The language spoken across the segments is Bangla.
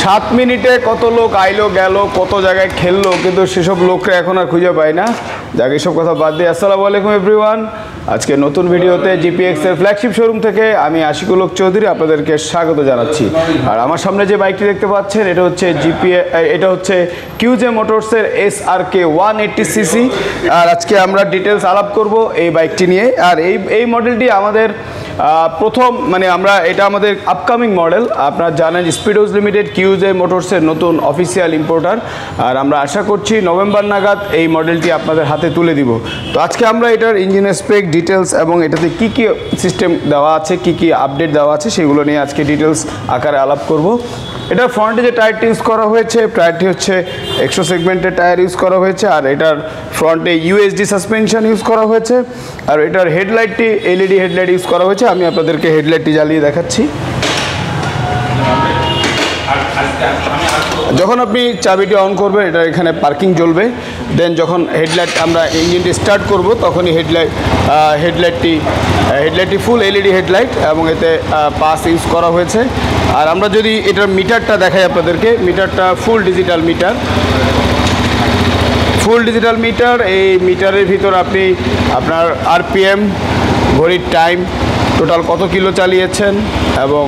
7 মিনিটে কত লোক আইলো গেল, কত জায়গায় খেললো, কিন্তু সেসব লোকরা এখন আর খুঁজে পায় না। যাকে সব কথা বাদ দিয়ে আসসালামু আলাইকুম এভরিওয়ান। আজকে নতুন ভিডিওতে জিপিএক্স এর ফ্ল্যাগশিপ শোরুম থেকে আমি আশিকুল হক চৌধুরী আপনাদেরকে স্বাগত জানাচ্ছি। আর আমার সামনে যে বাইকটি দেখতে পাচ্ছেন এটা হচ্ছে কিউজে মোটরসের SRK 180cc। আর আজকে আমরা ডিটেলস আলাপ করব এই বাইকটি নিয়ে। আর এই মডেলটি আমাদের প্রথম এটা আমাদের আপকামিং মডেল। আপনারা জানেন স্পিডোজ লিমিটেড কিউজে মোটরসের নতুন অফিসিয়াল ইম্পোর্টার। আর আমরা আশা করছি নভেম্বর নাগাদ এই মডেলটি আপনাদের হাতে তুলে দিব। তো আজকে আমরা এটার ইঞ্জিনের স্পেক ডিটেলস এবং এটাতে কি কি সিস্টেম দেওয়া আছে, কি কি আপডেট দেওয়া আছে সেগুলো নিয়ে আজকে ডিটেলস আকারে আলাপ করব। এটার ফ্রন্টে যে টায়ারটি ইউজ করা হয়েছে, টায়ারটি হচ্ছে 100 সেগমেন্টের টায়ার ইউজ করা হয়েছে। আর এটার ফ্রন্টে USD সাসপেনশন ইউজ করা হয়েছে। আর এটার হেডলাইটটি LED হেডলাইট ইউজ করা হয়েছে। আমি আপনাদেরকে হেডলাইটটি জ্বালিয়ে দেখাচ্ছি। যখন আপনি চাবিটি অন করবেন এটা এখানে পার্কিং জ্বলবে। দেন যখন হেডলাইট আমরা ইঞ্জিনটি স্টার্ট করব তখনই হেডলাইটটি ফুল LED হেডলাইট এবং এতে পাস ইউজ করা হয়েছে। আর আমরা যদি এটার মিটারটা দেখাই আপনাদেরকে, মিটারটা ফুল ডিজিটাল মিটার। এই মিটারের ভিতর আপনি আপনার RPM, ঘড়ির টাইম, টোটাল কত কিলো চালিয়েছেন এবং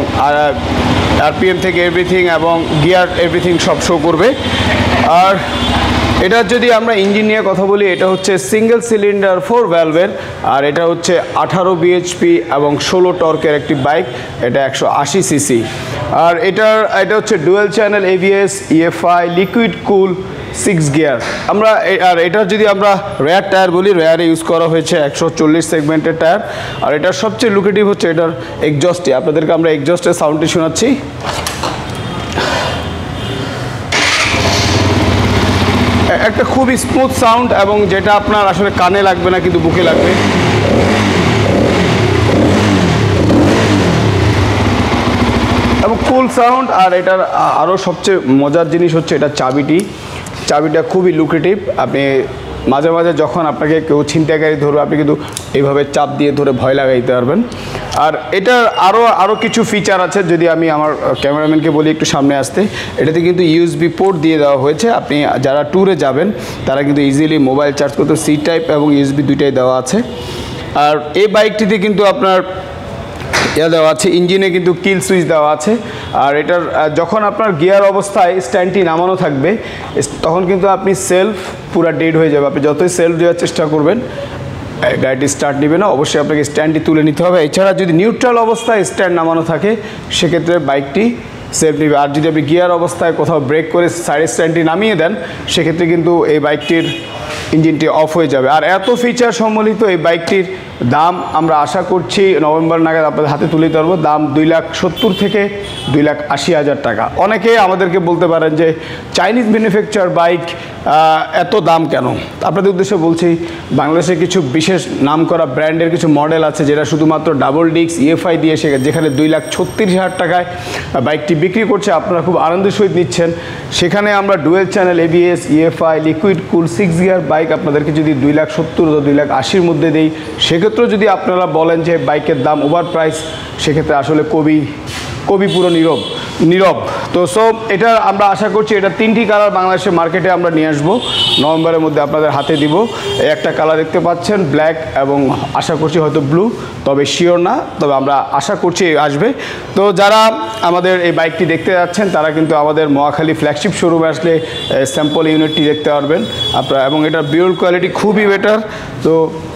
RPM থেকে এভরিথিং এবং গিয়ার এভরিথিং সব শো করবে। আর এটার যদি আমরা ইঞ্জিন নিয়ে কথা বলি, এটা হচ্ছে সিঙ্গেল সিলিন্ডার 4 ভ্যালভের। আর এটা হচ্ছে 18 bhp এবং 16 টর্কের একটি বাইক। এটা 180cc। আর এটা হচ্ছে dual channel ABS, EFI, liquid cool 6 gear. আর এটার যদি আমরা রেয়ার টায়ার বলি, রেয়ারে ইউজ করা হয়েছে 140 সেগমেন্টের টায়ার। আর এটার সবচেয়ে লুকেটিভ হচ্ছে এটার এক্সজস্টটি। আপনাদেরকে আমরা এক্সজস্টের সাউন্ডটি শোনাচ্ছি। একটা খুবই স্মুথ সাউন্ড এবং যেটা আপনার আসলে কানে লাগবে না কিন্তু বুকে লাগবে। এবং কুল সাউন্ড। আর এটার আরও সবচেয়ে মজার জিনিস হচ্ছে এটা চাবিটা খুবই লুক্রেটিভ। আপনি মাঝে মাঝে যখন আপনাকে কেউ ছিনতাইকারী ধরবে আপনি কিন্তু এইভাবে চাপ দিয়ে ধরে ভয় লাগাইতে পারবেন। আর এটার আরও কিছু ফিচার আছে। যদি আমি আমার ক্যামেরাম্যানকে বলি একটু সামনে আসতে, এটাতে কিন্তু USB পোর্ট দিয়ে দেওয়া হয়েছে। আপনি যারা ট্যুরে যাবেন তারা কিন্তু ইজিলি মোবাইল চার্জ করতে C টাইপ এবং USB দুইটাই দেওয়া আছে। আর এই বাইকটিতে কিন্তু আপনার দেওয়া আছে, ইঞ্জিনে কিন্তু কিল সুইচ দেওয়া আছে। আর এটার যখন আপনার গিয়ার অবস্থায় স্ট্যান্ডটি নামানো থাকবে তখন কিন্তু আপনি সেলফ পুরা ডেড হয়ে যাবে। আপনি যতই সেলফ দেওয়ার চেষ্টা করবেন গাড়িটি স্টার্ট নেবে না। অবশ্যই আপনাকে স্ট্যান্ডটি তুলে নিতে হবে। এছাড়া যদি নিউট্রাল অবস্থায় স্ট্যান্ড নামানো থাকে সেক্ষেত্রে বাইকটি সেলফ নেবে। আর যদি আপনি গিয়ার অবস্থায় কোথাও ব্রেক করে সাইড স্ট্যান্ডটি নামিয়ে দেন সেক্ষেত্রে কিন্তু এই বাইকটির ইঞ্জিনটি অফ হয়ে যাবে। আর এত ফিচার সম্বলিত এই বাইকটির দাম আমরা আশা করছি নভেম্বর নাগাদ আপনাদের হাতে তুলে ধরবো। দাম 2,70,000 থেকে 2,80,000 টাকা। অনেকে আমাদেরকে বলতে পারেন যে চাইনিজ ম্যানুফ্যাকচার বাইক এত দাম কেন? আপনাদের উদ্দেশ্যে বলছি, বাংলাদেশে কিছু বিশেষ নামকরা ব্র্যান্ডের কিছু মডেল আছে যেটা শুধুমাত্র ডাবল ডিস্ক EFI দিয়ে যেখানে 2,36,000 টাকায় বাইকটি বিক্রি করছে, আপনারা খুব আনন্দের সহিত নিচ্ছেন। সেখানে আমরা dual channel ABS, EFI, liquid cool 6 gear bike আপনাদেরকে যদি 2,70,000 বা 2,80,000 মধ্যে দেই, সেক্ষেত্রেও যদি আপনারা বলেন যে বাইকের দাম ওভার প্রাইস, সেক্ষেত্রে আসলে কবি পুরো নীরব। তো এটা আমরা আশা করছি এটা 3টি কালার বাংলাদেশের মার্কেটে আমরা নিয়ে আসবো নভেম্বরের মধ্যে আপনাদের হাতে দিব। একটা কালার দেখতে পাচ্ছেন ব্ল্যাক এবং আশা করছি হয়তো ব্লু, তবে শিওর না, তবে আমরা আশা করছি আসবে। তো যারা আমাদের এই বাইকটি দেখতে যাচ্ছেন তারা কিন্তু আমাদের মহাখালী ফ্ল্যাগশিপ শোরুমে আসলে স্যাম্পল ইউনিটটি দেখতে পারবেন আপনারা। এবং এটার বিল্ড কোয়ালিটি খুবই বেটার। তো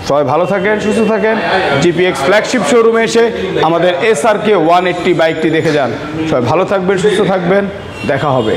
সবাই ভালো থাকেন, সুস্থ থাকেন। GPX ফ্ল্যাগশিপ শোরুমে এসে আমাদের SRK 180 বাইকটি দেখে যান। সবাই ভালো থাকবেন, সুস্থ থাকবেন, দেখা হবে।